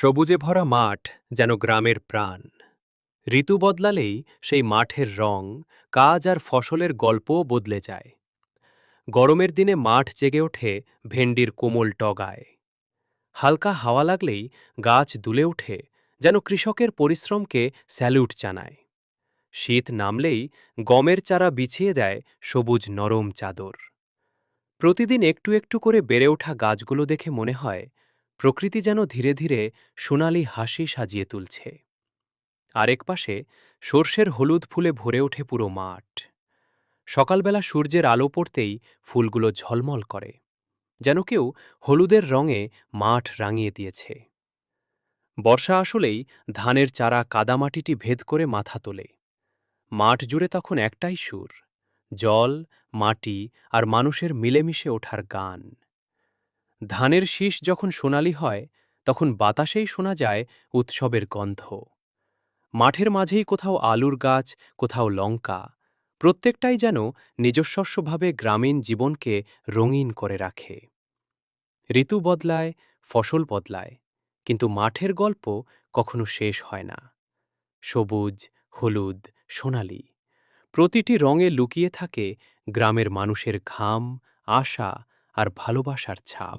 সবুজে ভরা মাঠ যেন গ্রামের প্রাণ। ঋতু বদলালেই সেই মাঠের রং, কাজ আর ফসলের গল্পও বদলে যায়। গরমের দিনে মাঠ জেগে ওঠে ভেন্ডির কোমল টগায়। হালকা হাওয়া লাগলেই গাছ দুলে ওঠে, যেন কৃষকের পরিশ্রমকে স্যালুট জানায়। শীত নামলেই গমের চারা বিছিয়ে দেয় সবুজ নরম চাদর। প্রতিদিন একটু একটু করে বেড়ে ওঠা গাছগুলো দেখে মনে হয় প্রকৃতি যেন ধীরে ধীরে সোনালি হাসি সাজিয়ে তুলছে। আরেক পাশে সর্ষের হলুদ ফুলে ভরে ওঠে পুরো মাঠ। সকালবেলা সূর্যের আলো পড়তেই ফুলগুলো ঝলমল করে, যেন কেউ হলুদের রঙে মাঠ রাঙিয়ে দিয়েছে। বর্ষা আসলেই ধানের চারা কাদামাটিটি ভেদ করে মাথা তোলে। মাঠ জুড়ে তখন একটাই সুর, জল, মাটি আর মানুষের মিলেমিশে ওঠার গান। ধানের শীষ যখন সোনালি হয়, তখন বাতাসেই শোনা যায় উৎসবের গন্ধ। মাঠের মাঝেই কোথাও আলুর গাছ, কোথাও লঙ্কা, প্রত্যেকটাই যেন নিজস্বভাবে গ্রামীণ জীবনকে রঙিন করে রাখে। ঋতু বদলায়, ফসল বদলায়, কিন্তু মাঠের গল্প কখনো শেষ হয় না। সবুজ, হলুদ, সোনালি, প্রতিটি রঙে লুকিয়ে থাকে গ্রামের মানুষের ঘাম, আশা আর ভালোবাসার ছাপ।